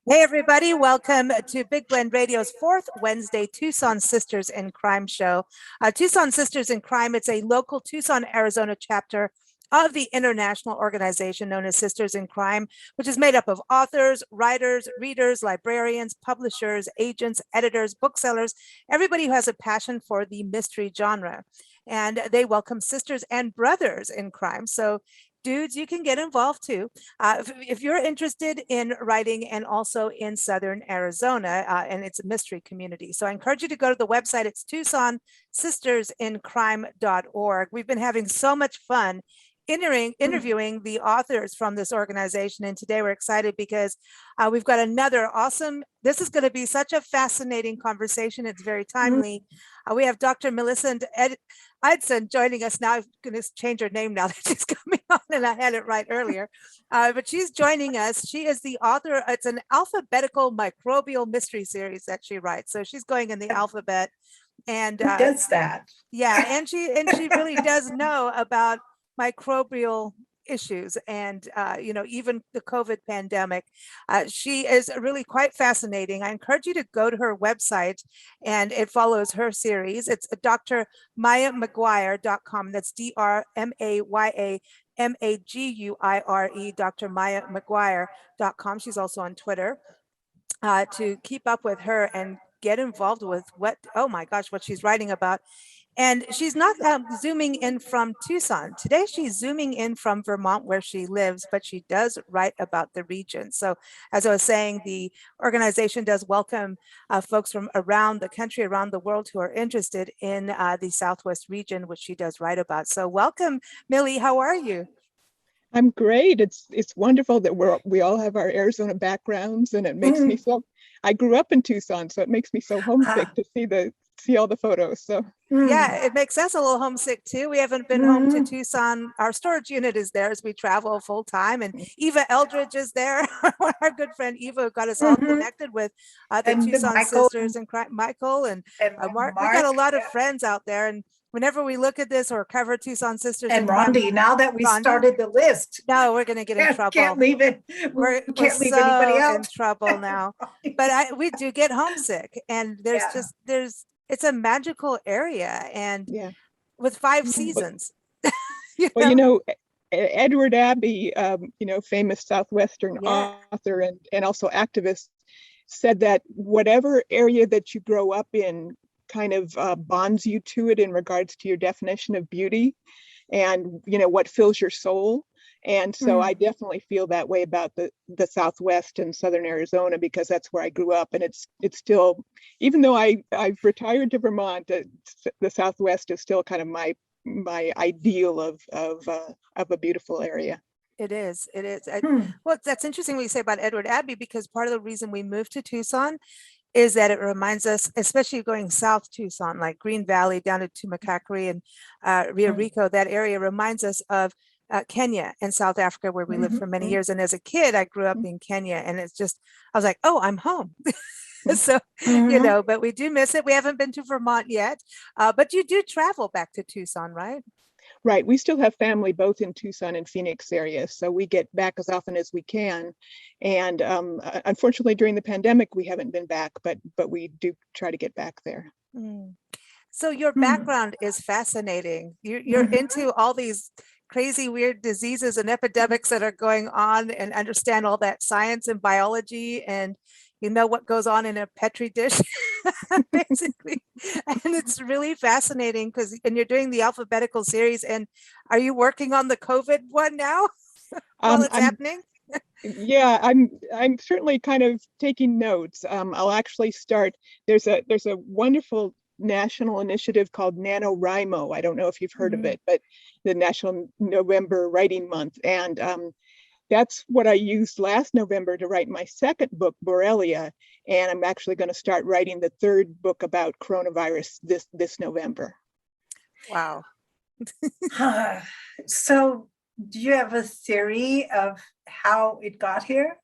Hey, everybody. Welcome to Big Blend Radio's fourth Wednesday Tucson Sisters in Crime show. Tucson Sisters in Crime, it's a local Tucson, Arizona chapter of the international organization known as Sisters in Crime, which is made up of authors, writers, readers, librarians, publishers, agents, editors, booksellers, everybody who has a passion for the mystery genre. And they welcome sisters and brothers in crime. So dudes, you can get involved too. If you're interested in writing and also in Southern Arizona, and it's a mystery community. So I encourage you to go to the website. It's Tucson-Sisters-in-Crime.org. We've been having so much fun interviewing the authors from this organization. And today we're excited because we've got another awesome, this is going to be such a fascinating conversation. It's very timely. We have Dr. Millicent-Eidson joining us now. I'm going to change her name now that she's coming on, and I had it right earlier. But she's joining us. She is the author. It's an alphabetical microbial mystery series that she writes. So she's going in the alphabet. And who does that? Yeah, and she really does know about microbial issues and even the COVID pandemic. She is really quite fascinating. I encourage you to go to her website, and it follows her series. It's drmayamaguire.com. That's DrMayamaguire, drmayamaguire.com. She's also on Twitter to keep up with her and get involved with what she's writing about. And she's not zooming in from Tucson. Today, she's zooming in from Vermont, where she lives, but she does write about the region. So as I was saying, the organization does welcome folks from around the country, around the world who are interested in the Southwest region, which she does write about. So welcome, Millie. How are you? I'm great. It's wonderful that we all have our Arizona backgrounds, and it makes me so. I grew up in Tucson, so it makes me so homesick to see all the photos. So yeah, it makes us a little homesick too. We haven't been home to Tucson. Our storage unit is there as we travel full time, and Eva Eldridge is there. Our good friend Eva got us all connected with the Tucson Sisters and Michael and Mark. We got a lot of friends out there, and whenever we look at this or cover Tucson Sisters and Rondi, now that we started the list, no, we're going to get in trouble. Can't leave it. We're leave so anybody out. in trouble now. But we do get homesick, and it's a magical area, and with 5 seasons. Edward Abbey, famous Southwestern author and also activist, said that whatever area that you grow up in kind of bonds you to it in regards to your definition of beauty and what fills your soul. And so I definitely feel that way about the Southwest and Southern Arizona, because that's where I grew up. And it's still, even though I've retired to Vermont, the Southwest is still kind of my ideal of a beautiful area. It is. Well, that's interesting what you say about Edward Abbey, because part of the reason we moved to Tucson is that it reminds us, especially going south Tucson, like Green Valley down to Tumacacri and Rio Rico, that area reminds us of Kenya and South Africa, where we lived for many years. And as a kid, I grew up in Kenya, and I was like, oh, I'm home. So, but we do miss it. We haven't been to Vermont yet, but you do travel back to Tucson, right? Right. We still have family both in Tucson and Phoenix area, so we get back as often as we can. And unfortunately, during the pandemic, we haven't been back, but we do try to get back there. So your background is fascinating. You're into all these crazy, weird diseases and epidemics that are going on, and understand all that science and biology, and what goes on in a Petri dish, basically. And it's really fascinating and you're doing the alphabetical series. And are you working on the COVID one now while it's happening? Yeah, I'm certainly kind of taking notes. I'll actually start. There's a wonderful national initiative called NaNoWriMo. I don't know if you've heard of it, but the National November Writing Month. And that's what I used last November to write my second book, Borrelia. And I'm actually going to start writing the third book about coronavirus this November. Wow. So do you have a theory of how it got here?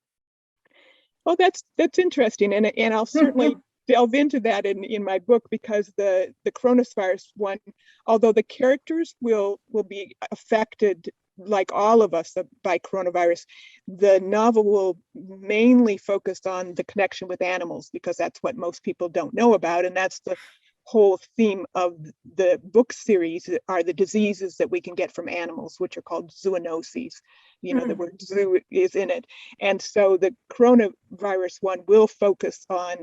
Well, that's interesting. And I'll certainly delve into that in my book, because the coronavirus one, although the characters will be affected like all of us by coronavirus, the novel will mainly focus on the connection with animals, because that's what most people don't know about. And that's the whole theme of the book series, are the diseases that we can get from animals, which are called zoonoses. The word zoo is in it. And so the coronavirus one will focus on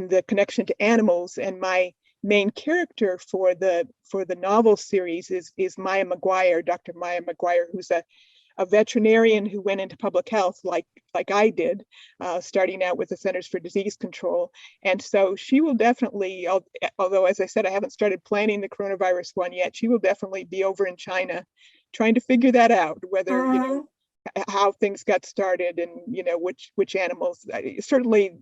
the connection to animals. And my main character for the novel series is Maya McGuire, Dr. Maya McGuire, who's a veterinarian who went into public health like I did, starting out with the Centers for Disease Control. And so she will definitely, although as I said, I haven't started planning the coronavirus one yet, she will definitely be over in China trying to figure that out, whether, how things got started and, which animals, certainly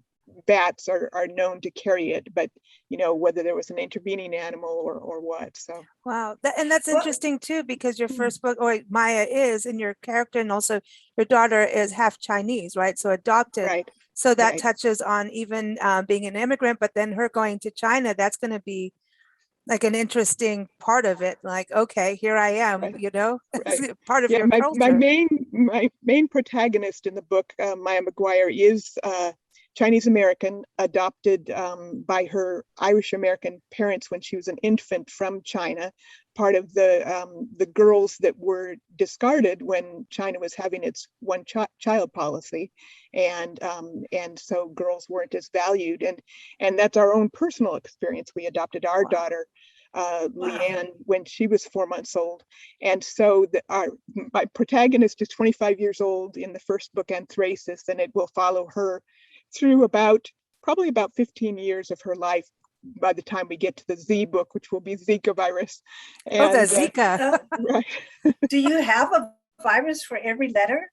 bats are known to carry it, but whether there was an intervening animal or what. So wow, and that's interesting too, because your first book, or Maya is, and your character, and also your daughter is half Chinese, right? So adopted. Right. So that Right. touches on even being an immigrant, but then her going to China, that's going to be like an interesting part of it. Like, okay, here I am, Right. Right. part of Yeah, your my culture. main protagonist in the book, Maya McGuire, is Chinese American, adopted by her Irish American parents when she was an infant from China, part of the girls that were discarded when China was having its one-child policy, and so girls weren't as valued, and that's our own personal experience. We adopted our daughter, Leanne, when she was 4 months old, and so my protagonist is 25 years old in the first book, Anthracis, and it will follow her through probably about 15 years of her life by the time we get to the Z book, which will be Zika virus. And, the Zika. Right. Do you have a virus for every letter?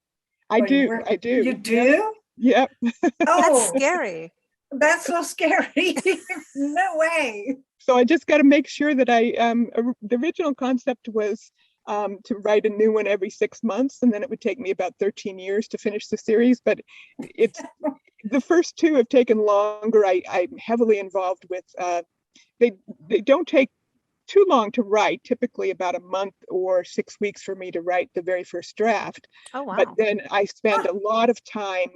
I do. You do? Yep. That's scary. That's so scary. No way. So I just got to make sure that the original concept was to write a new one every 6 months, and then it would take me about 13 years to finish the series. But it's the first two have taken longer. I'm heavily involved with. They don't take too long to write, typically about a month or 6 weeks for me to write the very first draft. Oh, wow. But then I spend a lot of time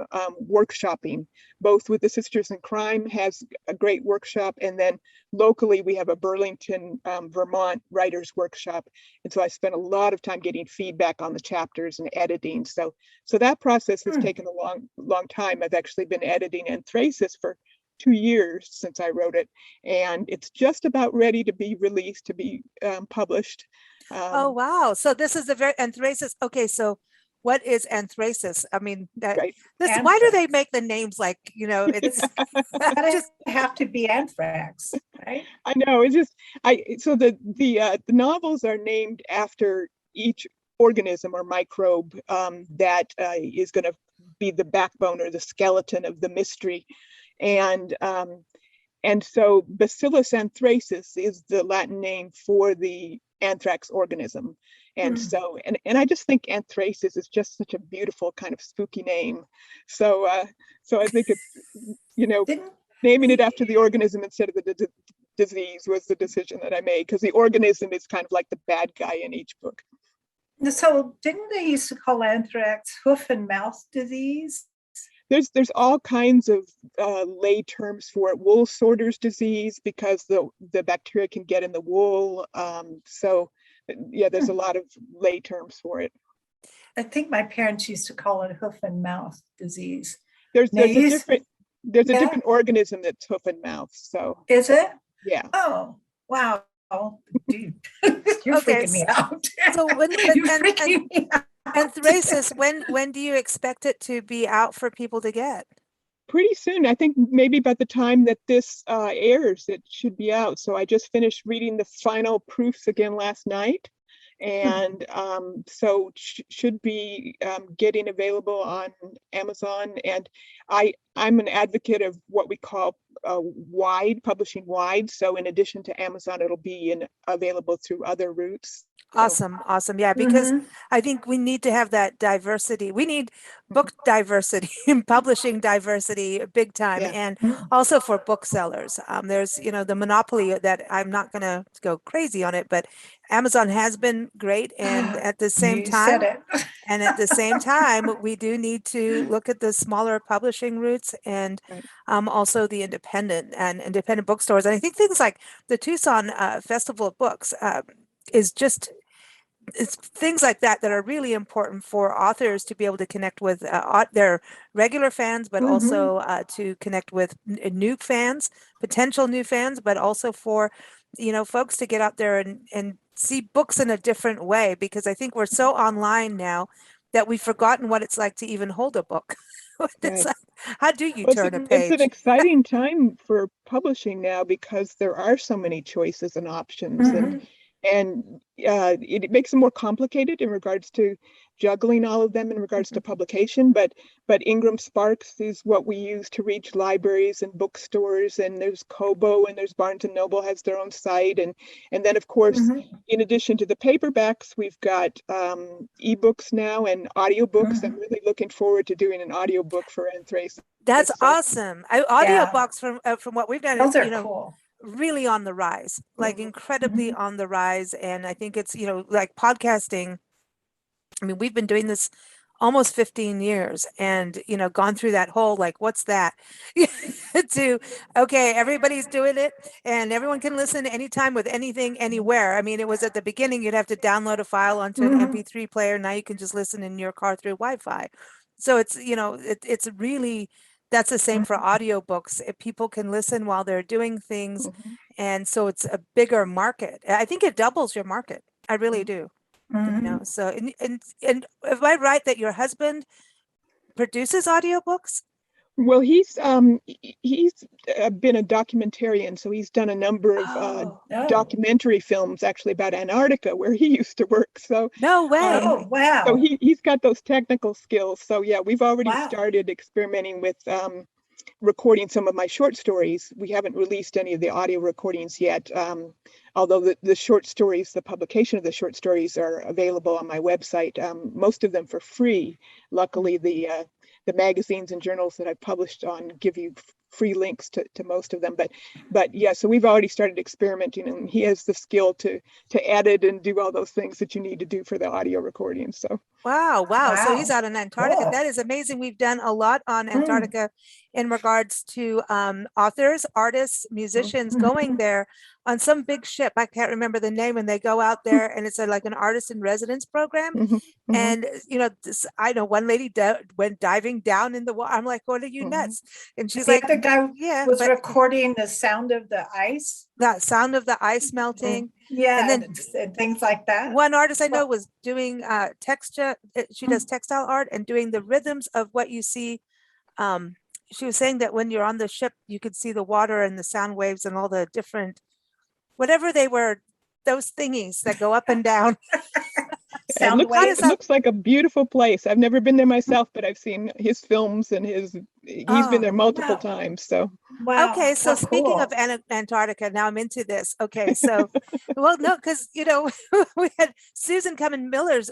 workshopping, both with the Sisters-in-Crime has a great workshop, and then locally we have a Burlington, Vermont writers workshop. And so I spent a lot of time getting feedback on the chapters and editing. So that process has taken a long time. I've actually been editing Anthracis for 2 years since I wrote it, and it's just about ready to be released, to be published. Oh, wow. So this is the very Anthracis. Okay, so what is Anthracis? I mean, Right. why do they make the names like, it's just have to be anthrax, right? I know, it's just, so the novels are named after each organism or microbe that is going to be the backbone or the skeleton of the mystery. And so Bacillus anthracis is the Latin name for the anthrax organism. And so, and I just think Anthracis is just such a beautiful kind of spooky name. So I think it's, naming it after the organism instead of the disease was the decision that I made, because the organism is kind of like the bad guy in each book. So didn't they used to call anthrax hoof and mouth disease? There's all kinds of lay terms for it. Wool sorter's disease, because the bacteria can get in the wool. So yeah, there's a lot of lay terms for it. I think my parents used to call it hoof and mouth disease. There's a different organism that's hoof and mouth. So is it? Yeah. Oh, wow. Dude, you're freaking me out. So You're freaking me out. Anthracis, when do you expect it to be out for people to get? Pretty soon. I think maybe by the time that this airs, it should be out. So I just finished reading the final proofs again last night. And so should be getting available on Amazon. And I'm an advocate of what we call publishing wide. So in addition to Amazon, it'll be available through other routes. Awesome. Awesome. Yeah, because Mhm. I think we need to have that diversity. We need book diversity and publishing diversity big time. Yeah. And also for booksellers. There's, the monopoly that I'm not going to go crazy on it, but Amazon has been great. And at the same You said time, it. we do need to look at the smaller publishing routes and Right. also the independent bookstores. And I think things like the Tucson Festival of Books is just it's things like that that are really important for authors to be able to connect with their regular fans, but also to connect with new fans, potential new fans, but also for, folks to get out there and see books in a different way, because I think we're so online now that we've forgotten what it's like to even hold a book. It's Right. like, how do you Well, turn a it's an page? exciting time for publishing now because there are so many choices and options, and it makes it more complicated in regards to juggling all of them in regards to publication. But Ingram Sparks is what we use to reach libraries and bookstores, and there's Kobo, and there's Barnes and Noble has their own site, and then of course, in addition to the paperbacks, we've got ebooks now and audiobooks. I'm really looking forward to doing an audiobook for Anthracis. That's So, awesome. Yeah. Audiobooks from what we've done, Those are cool. really on the rise, like Mhm. incredibly on the rise. And I think it's, like podcasting. I mean, we've been doing this almost 15 years and, gone through that whole, like, what's that? To, okay, everybody's doing it and everyone can listen anytime with anything, anywhere. I mean, it was at the beginning, you'd have to download a file onto an MP3 player. Now you can just listen in your car through Wi-Fi. So it's, it's really, that's the same for audiobooks. If people can listen while they're doing things. Mhm. And so it's a bigger market. I think it doubles your market. I really do. So and am I right that your husband produces audiobooks? Well, he's been a documentarian, so he's done a number of Oh, documentary films actually about Antarctica, where he used to work. So No way. oh, wow. so he's got those technical skills. So yeah, we've already Wow. started experimenting with recording some of my short stories. We haven't released any of the audio recordings yet, although the short stories, the publication of the short stories are available on my website, most of them for free. Luckily, the magazines and journals that I've published on give you free links to most of them. But yeah, so we've already started experimenting, and he has the skill to edit and do all those things that you need to do for the audio recording. So Wow. So he's Wow. out in Antarctica. Cool. That is amazing. We've done a lot on Antarctica in regards to authors, artists, musicians going there on some big ship. I can't remember the name, and they go out there and it's like an artist in residence program. And I know one lady went diving down in the water. I'm like, what are you nuts? And she's The like, other guy yeah, was but recording the sound of the ice. the sound of the ice melting. Yeah, And then and things like that. one artist I know Well, was doing texture. She does textile art and doing the rhythms of what you see. She was saying that when you're on the ship, you could see the water and the sound waves and all the different, whatever they were, those thingies that go up and down. it sound looks waves. it looks like a beautiful place. I've never been there myself, but I've seen his films and he's been there multiple Wow. times. So Wow. Okay, so How speaking of cool. Antarctica, now I'm into this. Okay, so, well, no, because we had Susan Cummins Miller's,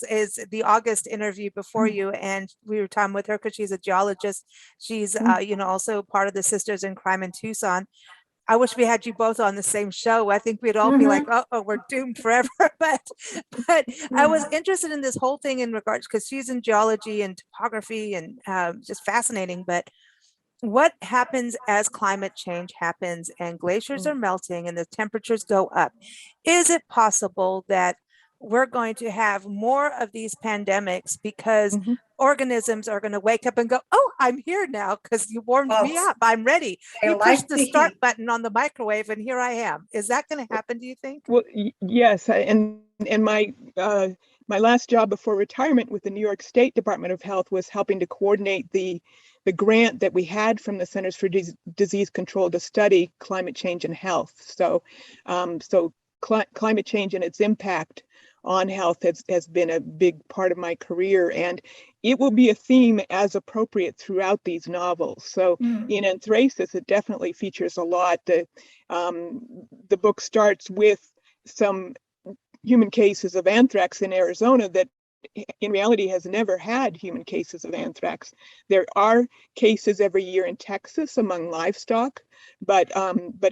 is the August interview before you, and we were talking with her because she's a geologist. She's, also part of the Sisters in Crime in Tucson. I wish we had you both on the same show. I think we'd all be like, oh, we're doomed forever. But I was interested in this whole thing in regards because she's in geology and topography and just fascinating. But what happens as climate change happens and glaciers are melting and the temperatures go up? Is it possible that we're going to have more of these pandemics because organisms are going to wake up and go, oh, I'm here now because you warmed Well, me up. I'm ready. they You pushed like the the start heat. button on the microwave and here I am. Is that going to happen, do you think? well, yes, and my my last job before retirement with the New York State Department of Health was helping to coordinate the grant that we had from the Centers for Disease Control to study climate change and health. So, climate change and its impact on health has been a big part of my career, and it will be a theme as appropriate throughout these novels. So in Anthracis, it definitely features a lot. The book starts with some human cases of anthrax in Arizona that in reality has never had human cases of anthrax. There are cases every year in Texas among livestock, but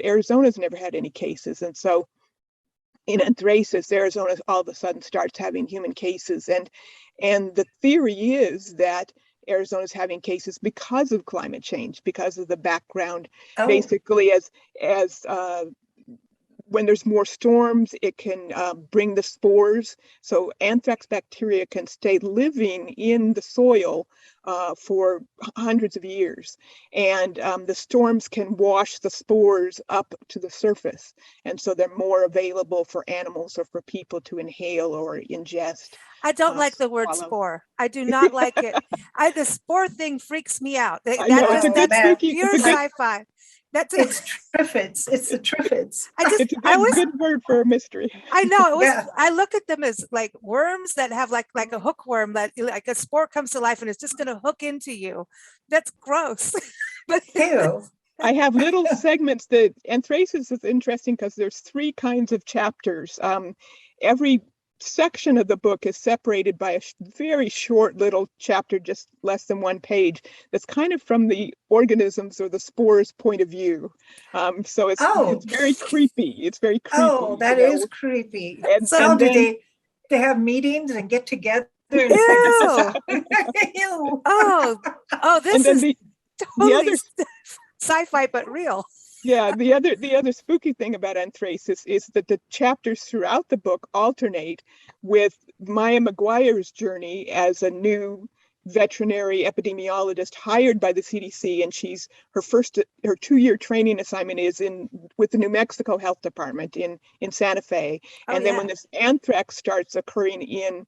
Arizona's never had any cases. And so in Anthracis, Arizona all of a sudden starts having human cases. And the theory is that Arizona's having cases because of climate change, because of the background, basically as when there's more storms, it can bring the spores. So anthrax bacteria can stay living in the soil for hundreds of years. And the storms can wash the spores up to the surface. And so they're more available for animals or for people to inhale or ingest. I don't like the word swallow. spore. I do not like it. The spore thing freaks me out. I know, it's a good That's spooky, pure it's a good, sci-fi. It's triffids. It's the triffids. it's a good word for a mystery. I know it was. Yeah. I look at them as like worms that have like a hookworm that like a spore comes to life and it's just going to hook into you. That's gross. But Ew. I have little segments that Anthracis is interesting because there's 3 kinds of chapters. Every section of the book is separated by a very short little chapter, just less than 1 page, that's kind of from the organisms or the spores point of view. So it's very creepy. It's very creepy. Oh, that is creepy. And, So and do then, they have meetings and get together? And Ew. Ew. Oh, this and then is the totally other sci-fi but real. Yeah, the other spooky thing about Anthracis is that the chapters throughout the book alternate with Maya McGuire's journey as a new veterinary epidemiologist hired by the CDC, and her 2-year training assignment is with the New Mexico Health Department in Santa Fe. And then when this anthrax starts occurring in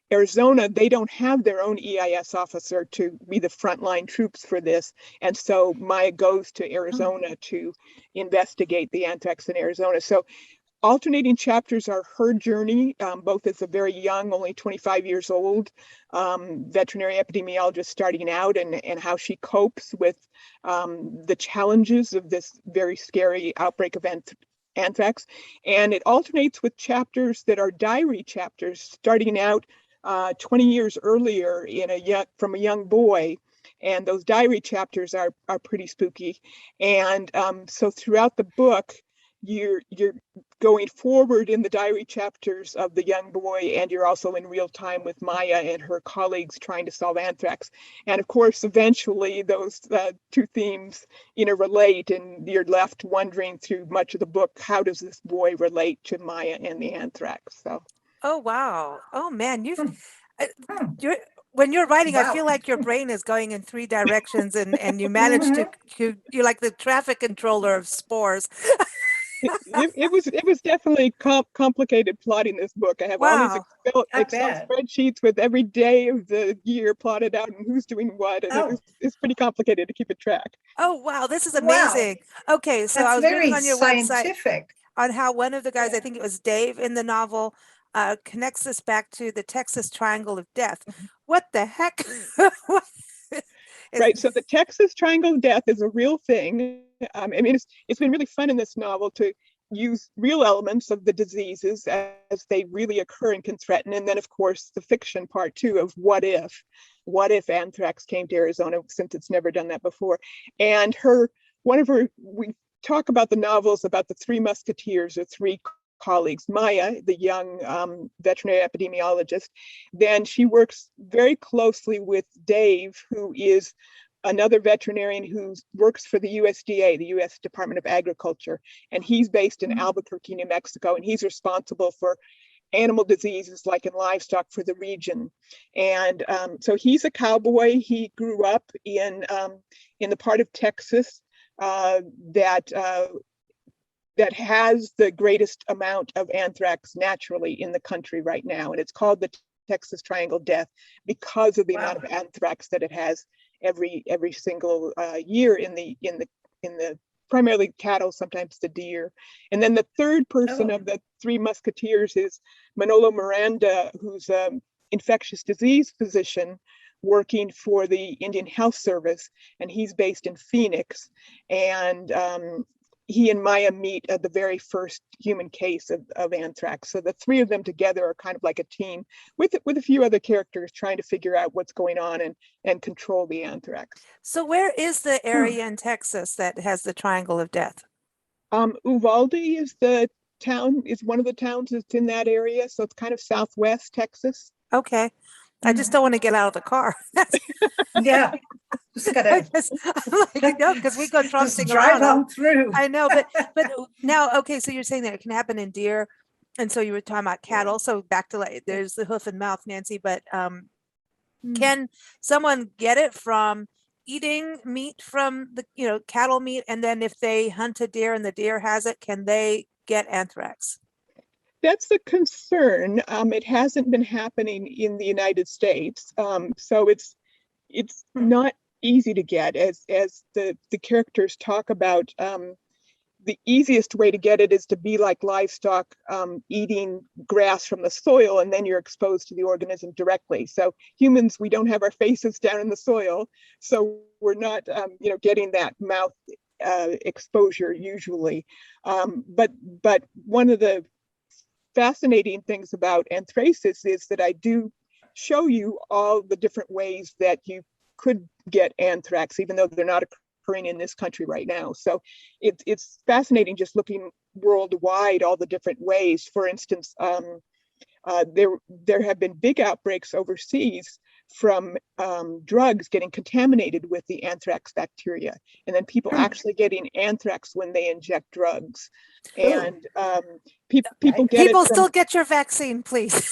Arizona, they don't have their own EIS officer to be the frontline troops for this. And so Maya goes to Arizona to investigate the anthrax in Arizona. So alternating chapters are her journey, both as a very young, only 25 years old, veterinary epidemiologist starting out, and how she copes with the challenges of this very scary outbreak of anthrax. And it alternates with chapters that are diary chapters, starting out 20 years earlier from a young boy, and those diary chapters are pretty spooky. And so throughout the book, you're going forward in the diary chapters of the young boy, and you're also in real time with Maya and her colleagues trying to solve anthrax. And of course, eventually those 2 themes interrelate, and you're left wondering through much of the book, how does this boy relate to Maya and the anthrax? So. Oh, wow. Oh, man. When you're writing, I feel like your brain is going in 3 directions and you managed you're like the traffic controller of Spores. It was definitely complicated plotting this book. I have all these Excel spreadsheets with every day of the year plotted out and who's doing what, and it's pretty complicated to keep a track. Oh, wow, this is amazing. Okay, so That's I was reading on your scientific. website on how one of the guys, I think it was Dave in the novel, connects this back to the Texas Triangle of Death. What the heck? Right, so the Texas Triangle of Death is a real thing. I mean, it's been really fun in this novel to use real elements of the diseases as they really occur and can threaten. And then, of course, the fiction part too of what if anthrax came to Arizona, since it's never done that before. And we talk about the novels about the 3 musketeers or 3 colleagues. Maya, the young veterinary epidemiologist, then she works very closely with Dave, who is another veterinarian who works for the USDA, the U.S. Department of Agriculture, and he's based in Albuquerque, New Mexico, and he's responsible for animal diseases like in livestock for the region. And so he's a cowboy. He grew up in the part of Texas that has the greatest amount of anthrax naturally in the country right now, and it's called the Texas Triangle Death because of the amount of anthrax that it has every single year in the primarily cattle, sometimes the deer. And then the third person of the 3 musketeers is Manolo Miranda, who's an infectious disease physician working for the Indian Health Service, and he's based in Phoenix. And he and Maya meet at the very first human case of anthrax. So the three of them together are kind of like a team with a few other characters trying to figure out what's going on and control the anthrax. So where is the area in Texas that has the Triangle of Death? Uvalde is the town, is one of the towns that's in that area. So it's kind of southwest Texas. Okay. I just don't want to get out of the car. Yeah. Just gotta I'm like, no, because we go just trouncing drive around. on through. I know, but now, okay, so you're saying that it can happen in deer, and so you were talking about cattle. So back to like, there's the hoof and mouth, Nancy. But can someone get it from eating meat from the cattle meat, and then if they hunt a deer and the deer has it, can they get anthrax? That's the concern. It hasn't been happening in the United States, so it's not easy to get, as the characters talk about. The easiest way to get it is to be like livestock, eating grass from the soil, and then you're exposed to the organism directly. So humans, we don't have our faces down in the soil, so we're not getting that mouth exposure usually. But one of the fascinating things about anthracis is that I do show you all the different ways that you could get anthrax, even though they're not occurring in this country right now. So it's fascinating just looking worldwide, all the different ways. For instance, there have been big outbreaks overseas from drugs getting contaminated with the anthrax bacteria, and then people actually getting anthrax when they inject drugs. And people get people it from, still get your vaccine, please.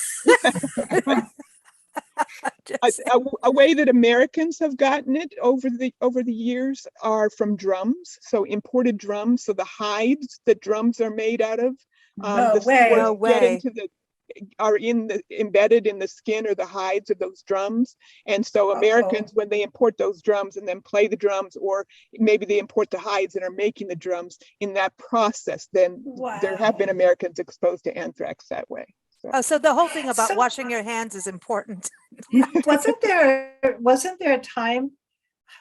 a way that Americans have gotten it over the years are from drums, so imported drums. So the hides that drums are made out of, No way. No way. are embedded in the skin or the hides of those drums. And so Americans, when they import those drums and then play the drums, or maybe they import the hides and are making the drums, in that process, then there have been Americans exposed to anthrax that way. So the whole thing about washing your hands is important. Wasn't there a time,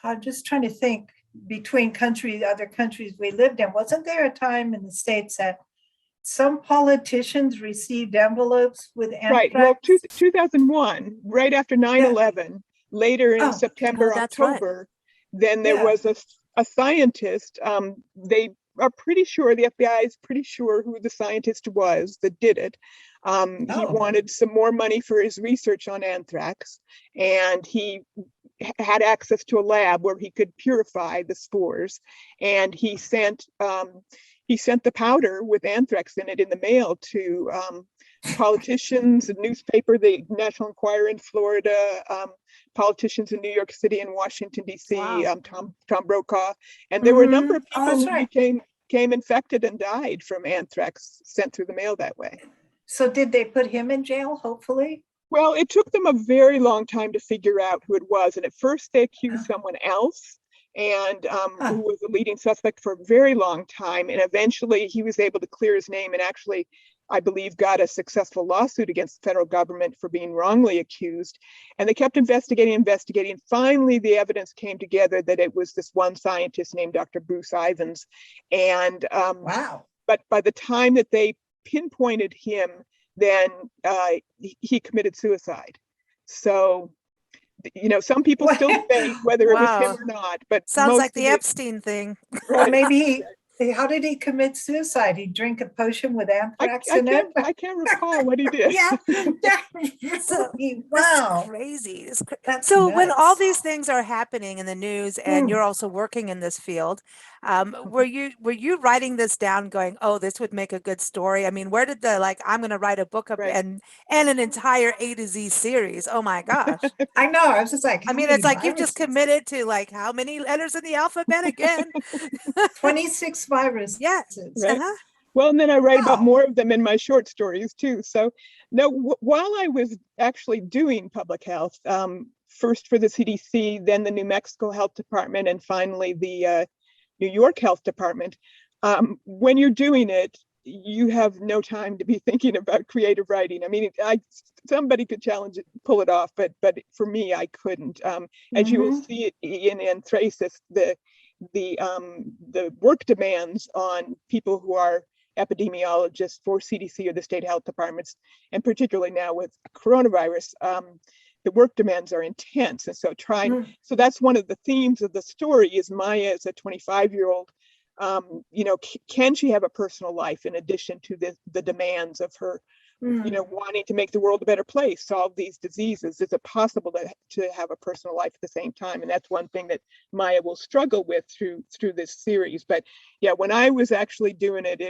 I'm just trying to think, between other countries we lived in, wasn't there a time in the States that some politicians received envelopes with anthrax? Right. Well, 2001, right after 9/11, later in September, October, then there was a scientist. They are pretty sure, the FBI is pretty sure who the scientist was that did it. He wanted some more money for his research on anthrax, and he had access to a lab where he could purify the spores, and he sent the powder with anthrax in it in the mail to politicians, a newspaper, the National Enquirer in Florida, politicians in New York City and Washington, D.C., Tom Brokaw. And there were a number of people who became infected and died from anthrax sent through the mail that way. So did they put him in jail, hopefully? Well, it took them a very long time to figure out who it was. And at first they accused someone else, and who was a leading suspect for a very long time. And eventually he was able to clear his name and actually, I believe, got a successful lawsuit against the federal government for being wrongly accused. And they kept investigating. Finally, the evidence came together that it was this one scientist named Dr. Bruce Ivins. And but by the time that they pinpointed him, then he committed suicide. So, some people still debate whether it was him or not, but sounds like the Epstein thing. Or maybe how did he commit suicide? He drank a potion with anthrax in it? I can't recall what he did. Wow. Crazy. That's so nuts. When all these things are happening in the news and you're also working in this field, were you writing this down going, oh, this would make a good story? I mean, where did I'm going to write a book and an entire A to Z series? Oh my gosh. I know. I was just like, I mean, it's like you've just committed to how many letters in the alphabet again? 26 viruses. Yes. Right. Well, and then I write about more of them in my short stories too. So no, while I was actually doing public health, first for the CDC, then the New Mexico Health Department, and finally the New York Health Department, when you're doing it, you have no time to be thinking about creative writing. I mean, somebody could pull it off, but for me, I couldn't. As you will see it in Anthracis, the work demands on people who are epidemiologists for CDC or the state health departments, and particularly now with coronavirus, the work demands are intense. And so that's one of the themes of the story is Maya is a 25-year-old, can she have a personal life in addition to the demands of her, wanting to make the world a better place, solve these diseases? Is it possible to have a personal life at the same time? And that's one thing that Maya will struggle with through this series. But yeah, when I was actually doing it,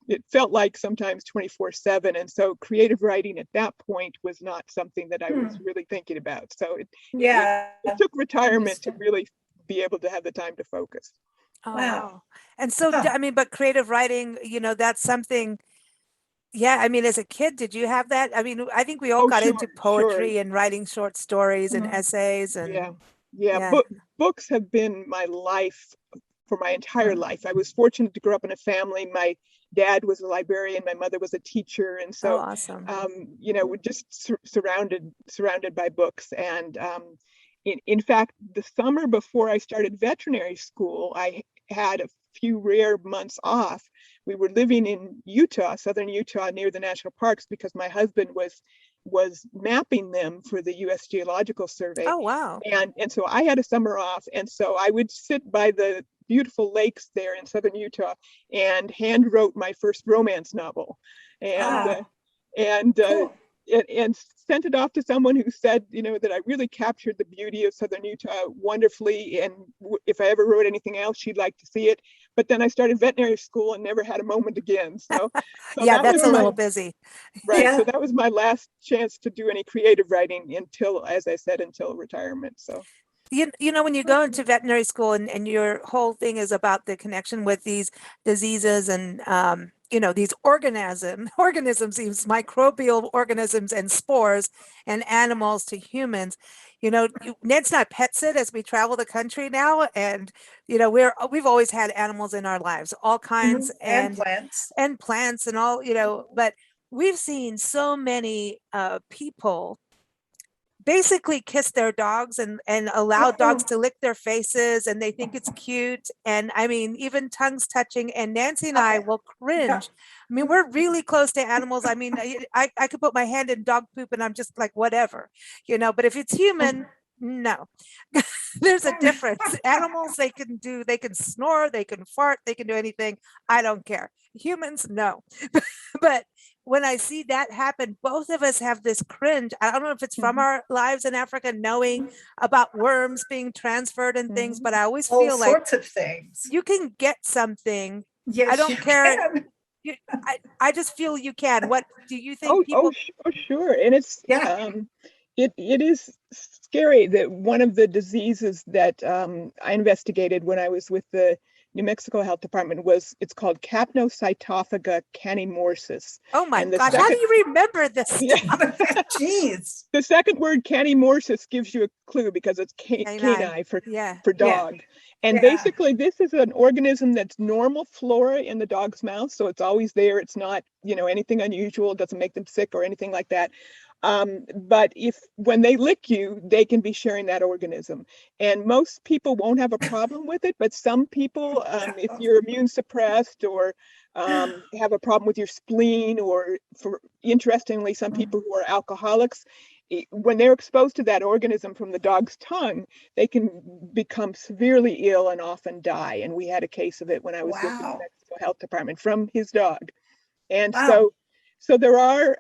it felt like sometimes 24/7. And so creative writing at that point was not something that I was really thinking about. So it took retirement to really be able to have the time to focus. Oh, wow. And so, I mean, but creative writing, that's something. Yeah, I mean, as a kid, did you have that? I mean, I think we all got into poetry and writing short stories and essays and books have been my life for my entire life. I was fortunate to grow up in a family. My dad was a librarian, my mother was a teacher, and so awesome. We're just surrounded by books. And in fact, the summer before I started veterinary school, I had a few rare months off. We were living in Utah, southern Utah, near the national parks, because my husband was mapping them for the U.S. Geological Survey. Oh, wow. And so I had a summer off. And so I would sit by the beautiful lakes there in southern Utah and hand wrote my first romance novel. And sent it off to someone who said, that I really captured the beauty of southern Utah wonderfully. And if I ever wrote anything else, she'd like to see it. But then I started veterinary school and never had a moment again. So yeah, that's a little busy. Right. Yeah. So that was my last chance to do any creative writing until, as I said, until retirement. So. When you go into veterinary school and your whole thing is about the connection with these diseases and, these organisms, these microbial organisms and spores and animals to humans, Ned's not pet sit as we travel the country now. And, we've always had animals in our lives, all kinds and plants and all, but we've seen so many people basically kiss their dogs and allow dogs to lick their faces, and they think it's cute. And I mean, even tongues touching, and Nancy and I will cringe. I mean, we're really close to animals. I mean, I could put my hand in dog poop and I'm just like, whatever, but if it's human, no. There's a difference. Animals, they can snore, they can fart, they can do anything. I don't care. Humans, no. But when I see that happen, both of us have this cringe. I don't know if it's from our lives in Africa, knowing about worms being transferred and things, but I always feel like all sorts of things. You can get something. Yes, I don't care. I just feel you can. What do you think? Sure. And it's it is scary that one of the diseases that I investigated when I was with the New Mexico Health Department it's called Capnocytophaga canimorsis. Oh my gosh, how do you remember this? Jeez. The second word, canimorsis, gives you a clue because it's canine for dog. And basically this is an organism that's normal flora in the dog's mouth. So it's always there. It's not, anything unusual. It doesn't make them sick or anything like that. But when they lick you, they can be sharing that organism. And most people won't have a problem with it, but some people, if you're immune suppressed or have a problem with your spleen, or interestingly, some people who are alcoholics, when they're exposed to that organism from the dog's tongue, they can become severely ill and often die. And we had a case of it when I was with the New Mexico Health Department from his dog. And so there are,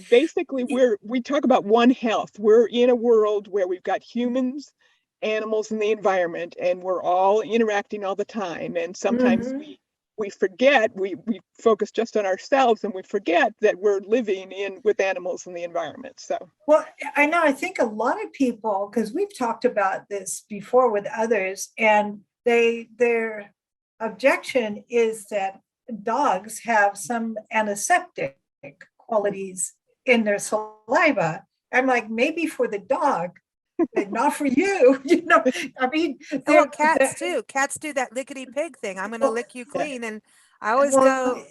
basically we talk about One Health. We're in a world where we've got humans, animals, and the environment, and we're all interacting all the time. And sometimes we forget, we focus just on ourselves, and we forget that we're living with animals and the environment. So, well, I think a lot of people, because we've talked about this before with others, and their objection is that dogs have some antiseptic qualities in their saliva. I'm like, maybe for the dog, but not for you. Well, cats too. Cats do that lickety pig thing. I'm going to lick you clean, and I always go.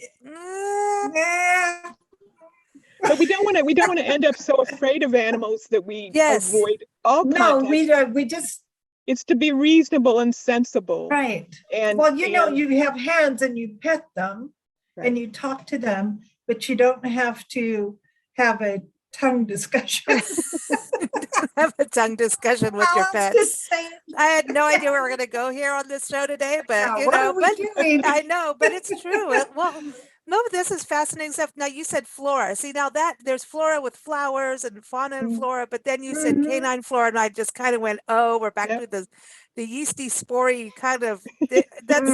But we don't want to end up so afraid of animals that we avoid all contact. No, we just it's to be reasonable and sensible. Right. And Well, you have hands and you pet them right. and you talk to them, but you don't have to have a tongue discussion. Have a tongue discussion with your Well, I'm pets. just saying. I had no idea we were going to go here on this show today, but What are we doing? I know, but it's true. Well, no, this is fascinating stuff. Now you said flora. See, now that there's flora with flowers and fauna and flora, but then you said canine flora, and I just kind of went, oh, we're back to the yeasty, spory kind of. That's.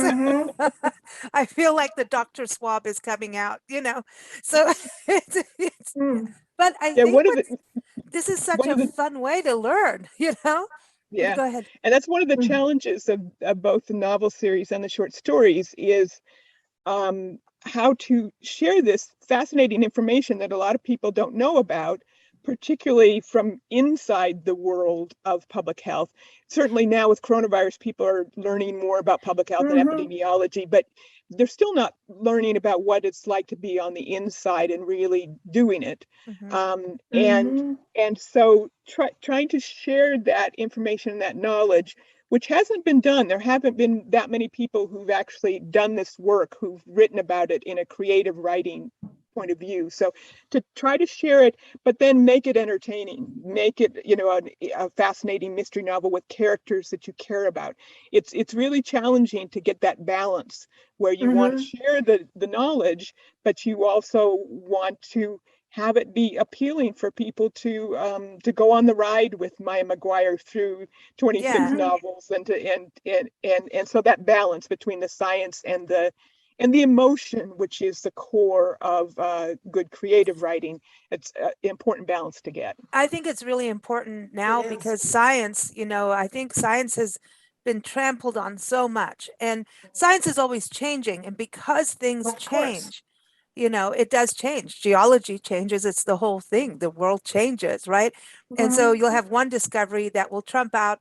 I feel like the Dr. Swab is coming out, So it's but I think this is such a fun way to learn, Yeah. Go ahead. And that's one of the challenges of both the novel series and the short stories is how to share this fascinating information that a lot of people don't know about, particularly from inside the world of public health. Certainly now with coronavirus, people are learning more about public health and epidemiology, but they're still not learning about what it's like to be on the inside and really doing it. And so trying to share that information and that knowledge, which hasn't been done. There haven't been that many people who've actually done this work, who've written about it in a creative writing point of view. So to try to share it, but then make it entertaining, make it, a fascinating mystery novel with characters that you care about. It's really challenging to get that balance where you want to share the knowledge, but you also want to have it be appealing for people to go on the ride with Maya McGuire through 26 novels, and so that balance between the science and the emotion, which is the core of good creative writing, it's an important balance to get. I think it's really important now because science, I think science has been trampled on so much, and science is always changing, and because things change, it does change. Geology changes. It's the whole thing. The world changes, right? And so you'll have one discovery that will trump out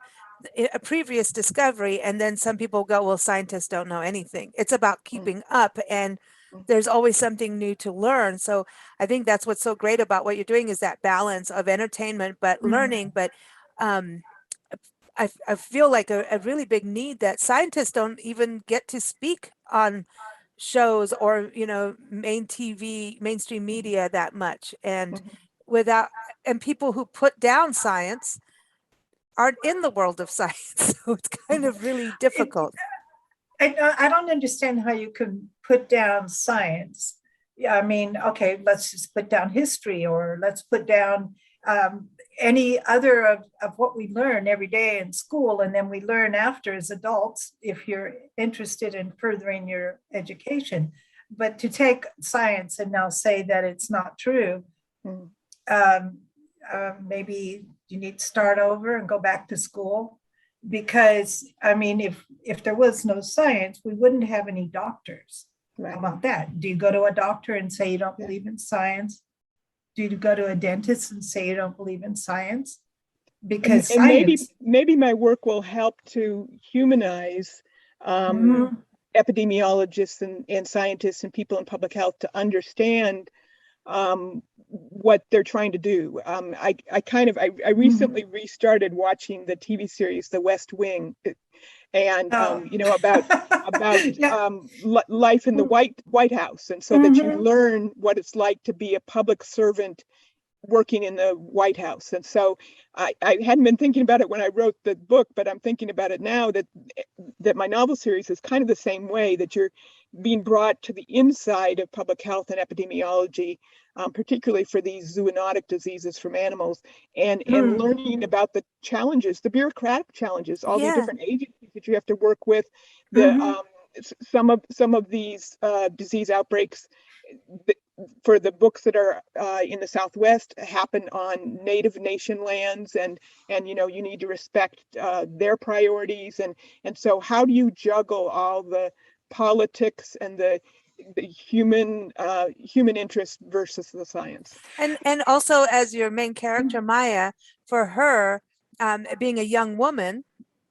a previous discovery, and then some people go, well, scientists don't know anything. It's about keeping up, and there's always something new to learn. So I think that's what's so great about what you're doing is that balance of entertainment but learning. But I feel like a really big need that scientists don't even get to speak on shows or mainstream media that much, and and people who put down science aren't in the world of science, so it's kind of really difficult. I don't understand how you can put down science. I mean, okay, let's just put down history, or let's put down any other of what we learn every day in school, and then we learn after as adults if you're interested in furthering your education. But to take science and now say that it's not true, maybe you need to start over and go back to school, because I mean, if there was no science, we wouldn't have any doctors. How about that? Do you go to a doctor and say you don't believe in science? Do you go to a dentist and say you don't believe in science? Because and science, maybe my work will help to humanize epidemiologists and scientists and people in public health to understand what they're trying to do. I recently restarted watching the TV series The West Wing, and about life in the White House, and so that you learn what it's like to be a public servant working in the White House. And so I hadn't been thinking about it when I wrote the book, but I'm thinking about it now that my novel series is kind of the same way, that you're being brought to the inside of public health and epidemiology, particularly for these zoonotic diseases from animals, and learning about the challenges, the bureaucratic challenges, all the different agencies that you have to work with. Some of these disease outbreaks for the books that are in the Southwest happen on Native Nation lands, and you need to respect their priorities, and so how do you juggle all the politics and the human interest versus the science? And also, as your main character Maya, for her being a young woman,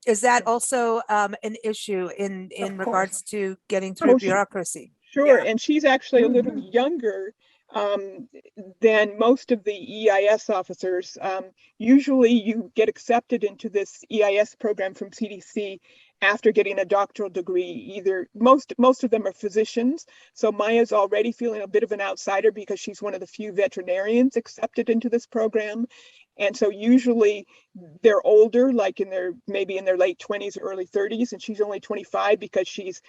is that also an issue in regards to getting through bureaucracy? Sure, and she's actually a little younger than most of the EIS officers. Usually you get accepted into this EIS program from CDC after getting a doctoral degree. Either most of them are physicians. So Maya's already feeling a bit of an outsider because she's one of the few veterinarians accepted into this program. And so usually they're older, like maybe in their late 20s or early 30s, and she's only 25 because she's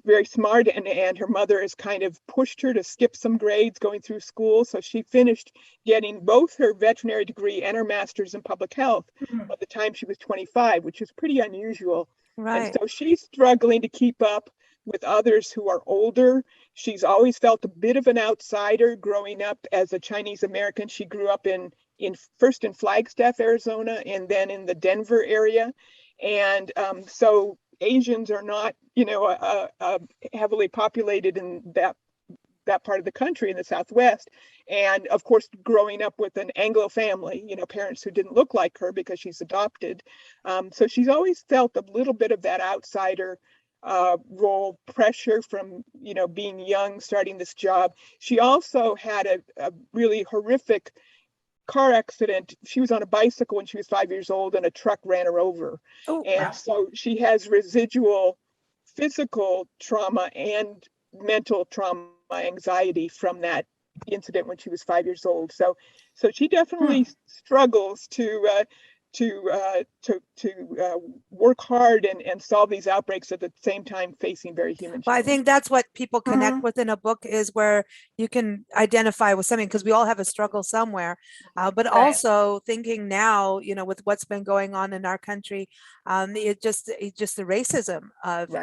very smart, and her mother has kind of pushed her to skip some grades going through school. So she finished getting both her veterinary degree and her master's in public health by the time she was 25, which is pretty unusual. Right. And so she's struggling to keep up with others who are older. She's always felt a bit of an outsider growing up as a Chinese American. She grew up first in Flagstaff, Arizona, and then in the Denver area. And so Asians are not, heavily populated in that part of the country in the Southwest. And of course, growing up with an Anglo family, parents who didn't look like her because she's adopted. So she's always felt a little bit of that outsider role, pressure from, being young, starting this job. She also had a really horrific car accident. She was on a bicycle when she was 5 years old and a truck ran her over. Oh, and so she has residual physical trauma and mental trauma, anxiety from that incident when she was 5 years old. So she definitely struggles to work hard and solve these outbreaks at the same time facing very human Well, I challenges. think that's what people connect with in a book, is where you can identify with something, because we all have a struggle somewhere. But also thinking now, with what's been going on in our country, it's just the racism of,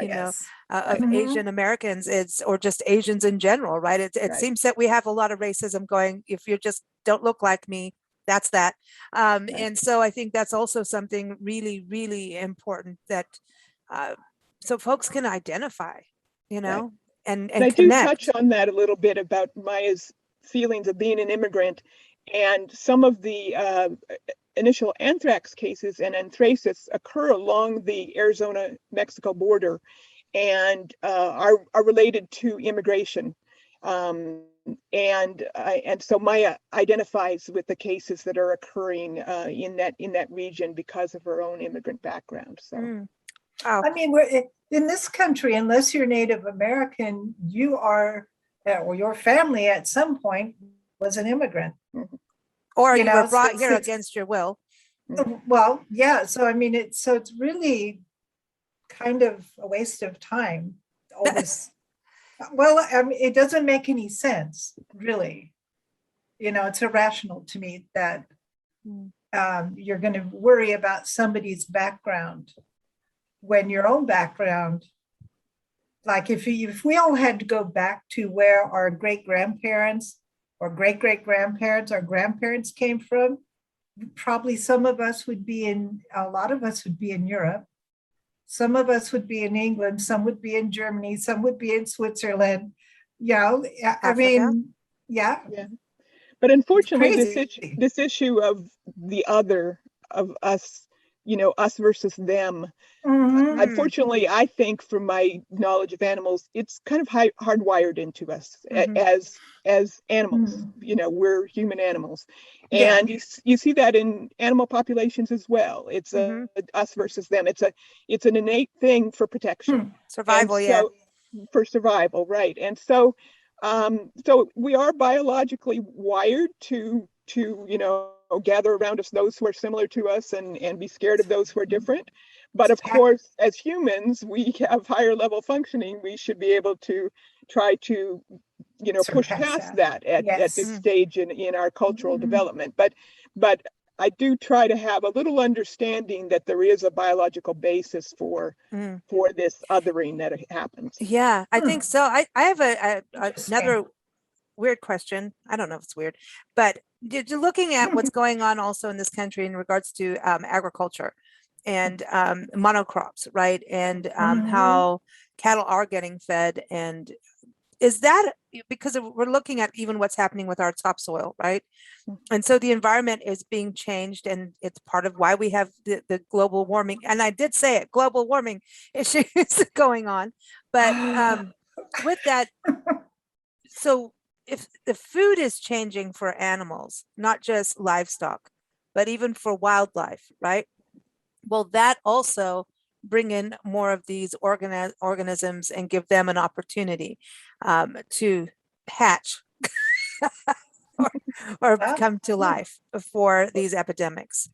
of Asian Americans, or just Asians in general, right? It seems that we have a lot of racism going. If you just don't look like me, that's that. And so I think that's also something really, really important that so folks can identify, and I do connect. touch on that a little bit about Maya's feelings of being an immigrant, and some of the initial anthrax cases and anthracis occur along the Arizona-Mexico border and are related to immigration. And so Maya identifies with the cases that are occurring in that region because of her own immigrant background. So, I mean, we're in this country, unless you're Native American, you are, or your family at some point was an immigrant, or you were brought here against your will. Well, yeah. So I mean, it's really kind of a waste of time. All this. Well, I mean, it doesn't make any sense, really. It's irrational to me that you're going to worry about somebody's background when your own background, like if we all had to go back to where our great-grandparents or great-great-grandparents, our grandparents came from, probably a lot of us would be in Europe. Some of us would be in England, some would be in Germany, some would be in Switzerland. I mean, yeah. But unfortunately, this issue of the other, of us, us versus them, unfortunately, I think from my knowledge of animals, it's kind of hardwired into us as animals. We're human animals. And you see that in animal populations as well. It's us versus them. It's an innate thing for protection. Survival, for survival, right. And so we are biologically wired to gather around us those who are similar to us and be scared of those who are different. But of course, as humans, we have higher level functioning. We should be able to try to, push past that at this stage in our cultural development. But I do try to have a little understanding that there is a biological basis for this othering that happens. Yeah, I think so. I have another weird question. I don't know if it's weird, but you're looking at what's going on also in this country in regards to agriculture and monocrops, right? And how cattle are getting fed. And is that because we're looking at even what's happening with our topsoil, right? And so the environment is being changed, and it's part of why we have the global warming. And I did say it, global warming issues going on. But with that, so if the food is changing for animals, not just livestock, but even for wildlife, right? Will that also bring in more of these organisms and give them an opportunity to hatch or come to life for these epidemics?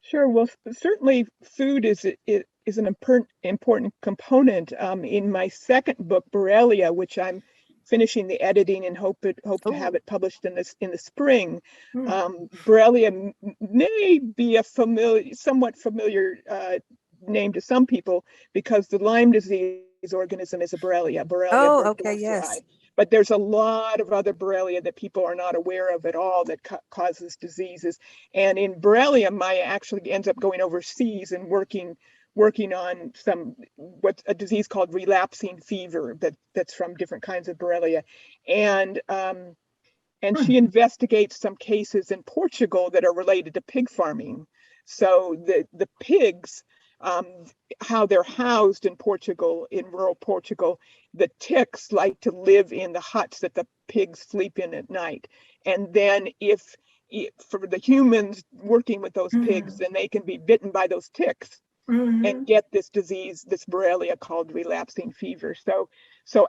Sure. Well, certainly food is an important component. In my second book, Borrelia, which I'm finishing the editing and hope to have it published in the spring. Borrelia may be a somewhat familiar name to some people because the Lyme disease organism is a Borrelia Okay, yes. But there's a lot of other Borrelia that people are not aware of at all that causes diseases. And in Borrelia, Maya actually ends up going overseas and working on what's a disease called relapsing fever that's from different kinds of Borrelia. And she investigates some cases in Portugal that are related to pig farming. So the pigs, how they're housed in Portugal, in rural Portugal, the ticks like to live in the huts that the pigs sleep in at night. And then if for the humans working with those pigs, then they can be bitten by those ticks and get this disease, this Borrelia called relapsing fever. So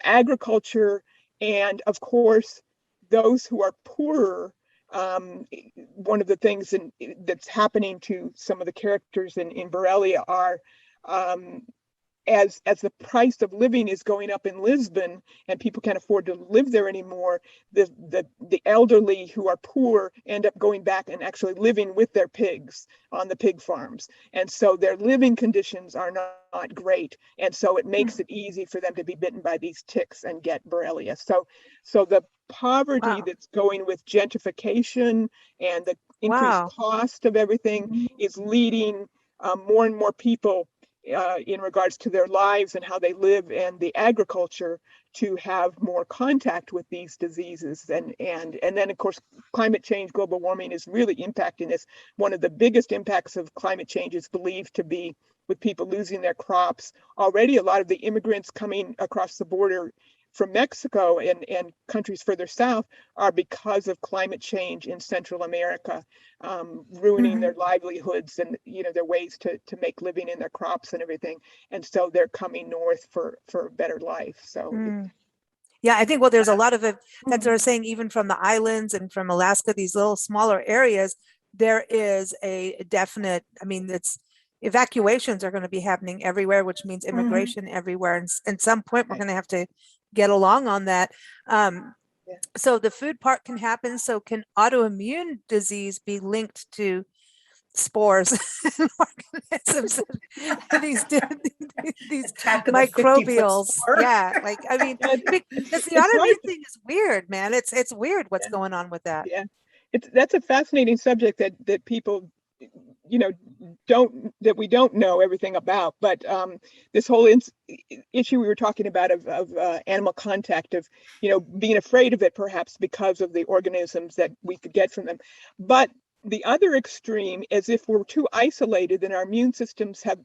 agriculture, and of course, those who are poorer, one of the things that's happening to some of the characters in Borrelia are as the price of living is going up in Lisbon and people can't afford to live there anymore, the elderly who are poor end up going back and actually living with their pigs on the pig farms. And so their living conditions are not great. And so it makes it easy for them to be bitten by these ticks and get Borrelia. So the poverty that's going with gentrification and the increased cost of everything is leading more and more people in regards to their lives and how they live and the agriculture to have more contact with these diseases. And then of course, climate change, global warming is really impacting this. One of the biggest impacts of climate change is believed to be with people losing their crops. Already a lot of the immigrants coming across the border from Mexico and countries further south are because of climate change in Central America, ruining their livelihoods and their ways to make living in their crops and everything. And so they're coming north for a better life. So yeah, I think there's a lot of it that they're saying, even from the islands and from Alaska, these little smaller areas, there is a definite, it's evacuations are going to be happening everywhere, which means immigration everywhere. And at some point, we're going to have to get along on that. So the food part can happen. So can autoimmune disease be linked to spores and organisms, these microbials? Yeah, because the autoimmune thing is weird, man. It's weird what's going on with that. Yeah, that's a fascinating subject that people we don't know everything about, but this whole issue we were talking about of animal contact, of being afraid of it perhaps because of the organisms that we could get from them. But the other extreme is if we're too isolated and our immune systems have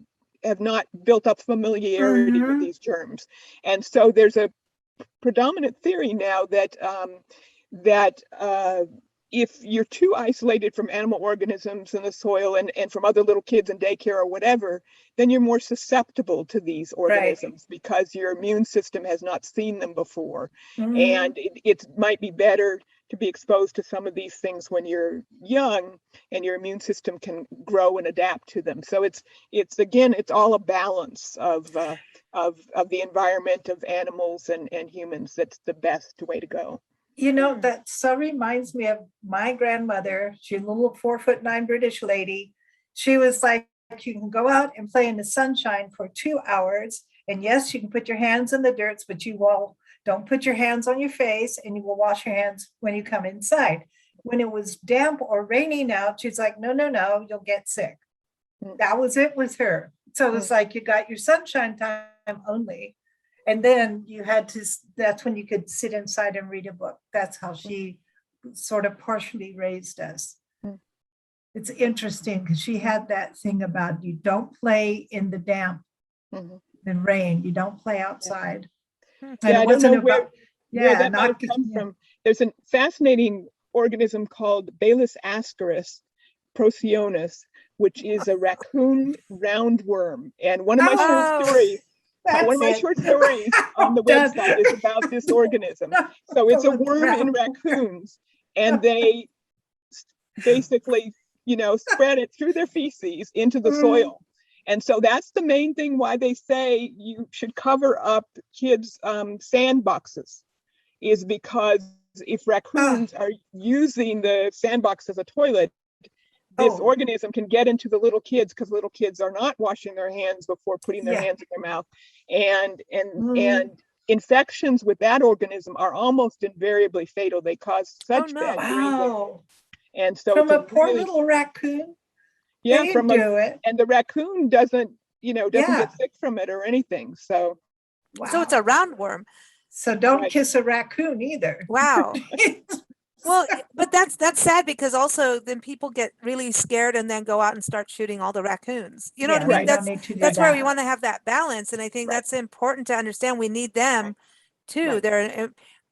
not built up familiarity with these germs. And so there's a predominant theory now that if you're too isolated from animal organisms in the soil and from other little kids in daycare or whatever, then you're more susceptible to these organisms because your immune system has not seen them before. And it might be better to be exposed to some of these things when you're young and your immune system can grow and adapt to them. So it's all a balance of the environment, of animals and humans. That's the best way to go. That so reminds me of my grandmother. She's a little 4'9" British lady. She was like, you can go out and play in the sunshine for 2 hours. And yes, you can put your hands in the dirt, but don't put your hands on your face, and you will wash your hands when you come inside. When it was damp or raining out, she's like, no, you'll get sick. That was it with her. So it was like, you got your sunshine time only. And then that's when you could sit inside and read a book. That's how she sort of partially raised us. It's interesting because she had that thing about you don't play in the damp and rain. You don't play outside. I don't know where that might come from. there's a fascinating organism called Balis ascaris procyon, which is a raccoon roundworm. And one of my short stories, on the website is about this organism. So it's a worm in raccoons, and they basically, spread it through their feces into the soil. And so that's the main thing why they say you should cover up kids' sandboxes, is because if raccoons are using the sandbox as a toilet, this organism can get into the little kids, because little kids are not washing their hands before putting their hands in their mouth. And infections with that organism are almost invariably fatal. They cause such bad breathing. And so from a poor little raccoon. Yeah, and the raccoon doesn't get sick from it or anything. So so it's a roundworm. So don't kiss a raccoon either. Wow. Well, but that's sad, because also then people get really scared and then go out and start shooting all the raccoons. You know what I mean? That's where we want to have that balance. And I think that's important to understand. We need them too. They're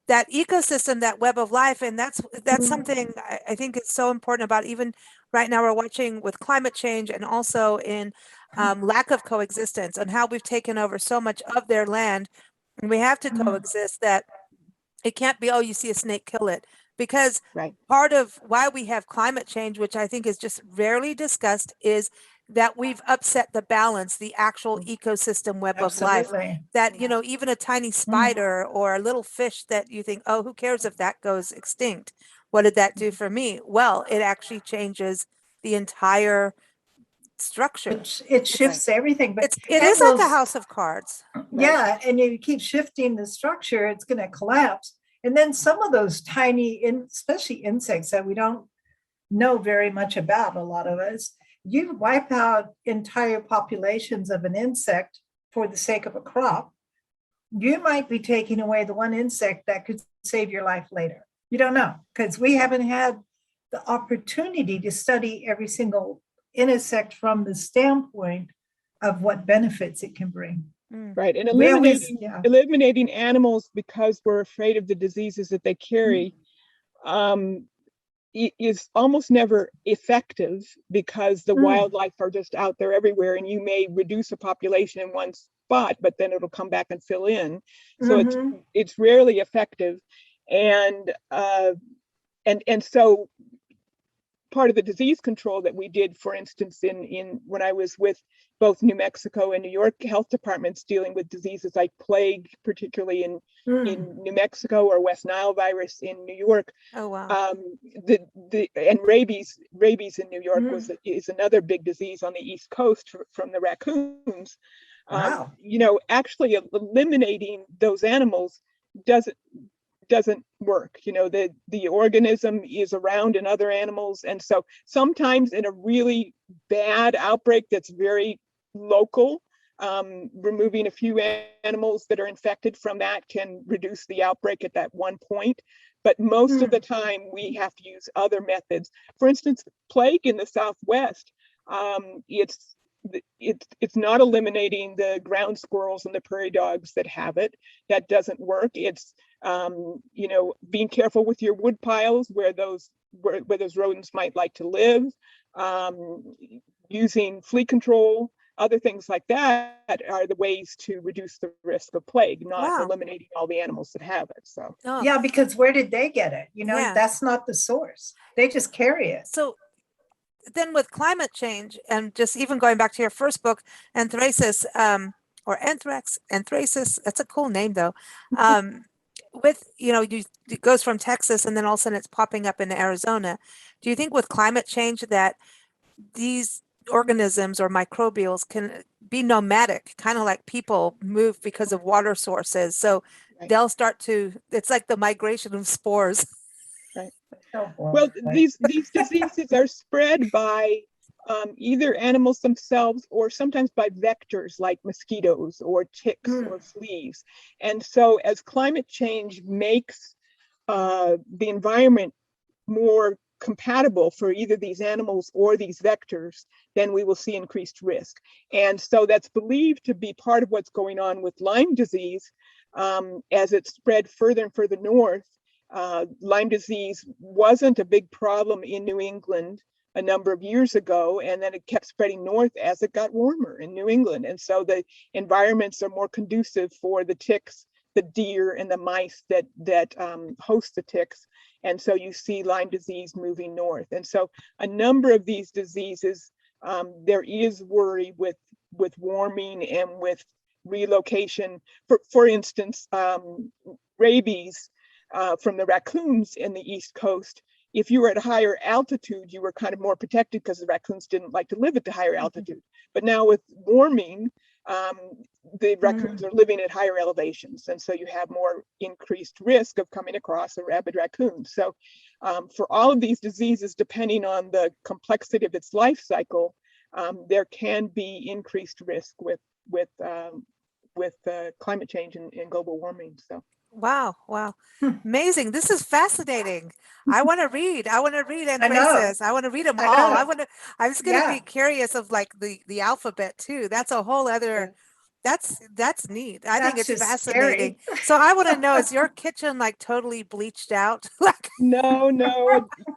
that ecosystem, that web of life. And that's something I think is so important about, even right now we're watching with climate change, and also in lack of coexistence, and how we've taken over so much of their land. And we have to coexist. That it can't be, oh, you see a snake, kill it. Because part of why we have climate change, which I think is just rarely discussed, is that we've upset the balance, the actual ecosystem web of life. That, even a tiny spider or a little fish that you think, oh, who cares if that goes extinct? What did that do for me? Well, it actually changes the entire structure. It shifts everything. But it is like a house of cards. Yeah, and you keep shifting the structure, it's going to collapse. And then some of those tiny, especially insects that we don't know very much about, a lot of us, you wipe out entire populations of an insect for the sake of a crop, you might be taking away the one insect that could save your life later. You don't know, because we haven't had the opportunity to study every single insect from the standpoint of what benefits it can bring. Right. And eliminating animals because we're afraid of the diseases that they carry is almost never effective, because the wildlife are just out there everywhere, and you may reduce a population in one spot, but then it'll come back and fill in. So it's rarely effective. And so part of the disease control that we did, for instance, in when I was with both New Mexico and New York health departments dealing with diseases like plague, particularly in New Mexico, or West Nile virus in New York. Oh wow. And rabies in New York is another big disease on the East Coast from the raccoons. Wow. Actually eliminating those animals doesn't work. The organism is around in other animals, and so sometimes in a really bad outbreak that's very local, removing a few animals that are infected from that can reduce the outbreak at that one point. But most of the time we have to use other methods. For instance, plague in the Southwest, it's not eliminating the ground squirrels and the prairie dogs that have it. That doesn't work. It's being careful with your wood piles where those rodents might like to live, using flea control, other things like that are the ways to reduce the risk of plague, not eliminating all the animals that have it. So yeah, because where did they get it? That's not the source. They just carry it. So then with climate change, and just even going back to your first book, Anthracis, or Anthracis, that's a cool name though. With, it goes from Texas and then all of a sudden it's popping up in Arizona. Do you think with climate change that these organisms or microbials can be nomadic, kind of like people move because of water sources? So they'll start to, it's like the migration of spores. Right. Well, these diseases are spread by either animals themselves, or sometimes by vectors like mosquitoes or ticks or fleas. And so as climate change makes the environment more compatible for either these animals or these vectors, then we will see increased risk. And so that's believed to be part of what's going on with Lyme disease, as it's spread further and further north. Lyme disease wasn't a big problem in New England a number of years ago, and then it kept spreading north as it got warmer in New England. And so the environments are more conducive for the ticks, the deer, and the mice that host the ticks. And so you see Lyme disease moving north. And so a number of these diseases, there is worry with warming and with relocation. For instance, rabies from the raccoons in the East Coast. If you were at a higher altitude, you were kind of more protected because the raccoons didn't like to live at the higher altitude. But now with warming, the raccoons are living at higher elevations. And so you have more increased risk of coming across a rabid raccoon. So for all of these diseases, depending on the complexity of its life cycle, there can be increased risk with climate change and global warming. So. Wow. Amazing. This is fascinating. I want to read Anthracis. I want to read them all. I was going to be curious of like the alphabet too. That's a whole other, that's neat. I think it's fascinating. So I want to know, is your kitchen like totally bleached out? Like No,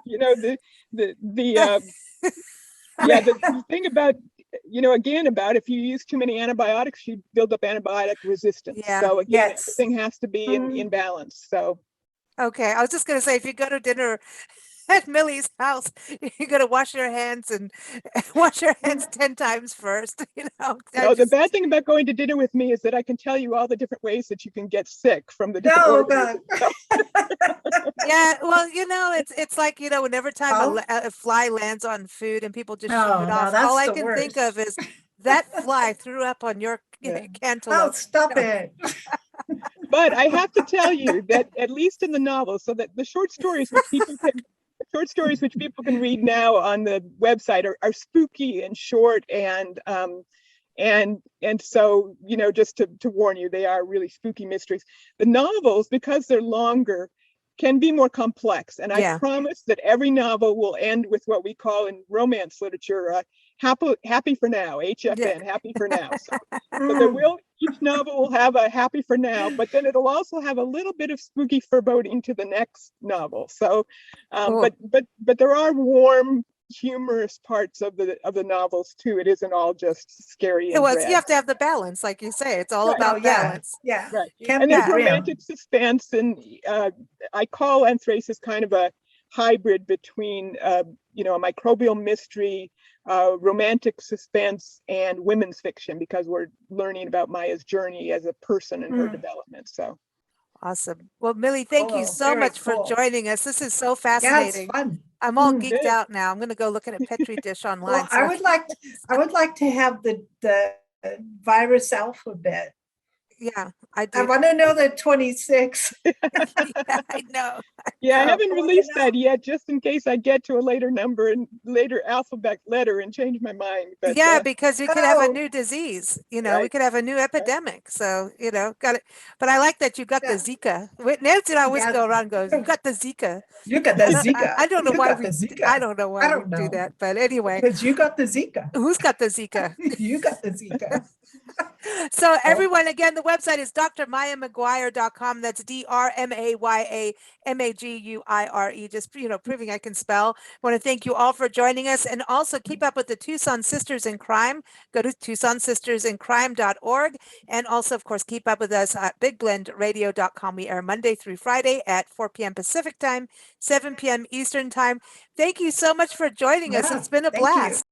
you know, the thing about, again, about if you use too many antibiotics, you build up antibiotic resistance. Yeah. So again, everything has to be in balance. So. Okay. I was just going to say, if you go to dinner at Millie's house, you're going to wash your hands 10 times first, No, the bad thing about going to dinner with me is that I can tell you all the different ways that you can get sick from the different organisms. Yeah, well, it's like, whenever time a fly lands on food and people just shoot it off, all I can think of is that fly threw up on your cantaloupe. Oh, stop it. But I have to tell you that at least in the novel, so that the short stories which people can read now on the website are spooky and short and so, just to warn you, they are really spooky mysteries. The novels, because they're longer, can be more complex. And I promise that every novel will end with what we call in romance literature, happy for now, HFN, happy for now. So each novel will have a happy for now, but then it'll also have a little bit of spooky foreboding to the next novel. So, cool. but there are warm, humorous parts of the novels too. It isn't all just scary. You have to have the balance, like you say. It's all about balance. Yeah. Right. And there's romantic suspense, and I call Anthracis kind of a hybrid between a microbial mystery, romantic suspense, and women's fiction, because we're learning about Maya's journey as a person and her development. So awesome. Well, Millie, thank you so much for joining us. This is so fascinating. Yeah, it's fun. I'm all geeked out now. I'm going to go look at a Petri dish online. Well, I would like to have the virus alphabet. Yeah, I do. I want to know the 26. Yeah, I know. Yeah, I haven't released that yet, just in case I get to a later number and later alphabet letter and change my mind. But because we could have a new disease. We could have a new epidemic. So got it. But I like that you got the Zika. Nancy and I always go around and goes, "You got the Zika." You got the Zika. I don't know why we. I don't know why we do that. But anyway, because you got the Zika. Who's got the Zika? You got the Zika. So everyone, again, the website is drmayamaguire.com. That's DrMayamaguire, just proving I can spell. I want to thank you all for joining us, and also keep up with the Tucson Sisters in Crime. Go to TucsonSistersInCrime.org, and also, of course, keep up with us at BigBlendRadio.com. We air Monday through Friday at 4 p.m. Pacific time, 7 p.m. Eastern time. Thank you so much for joining us. It's been a blast.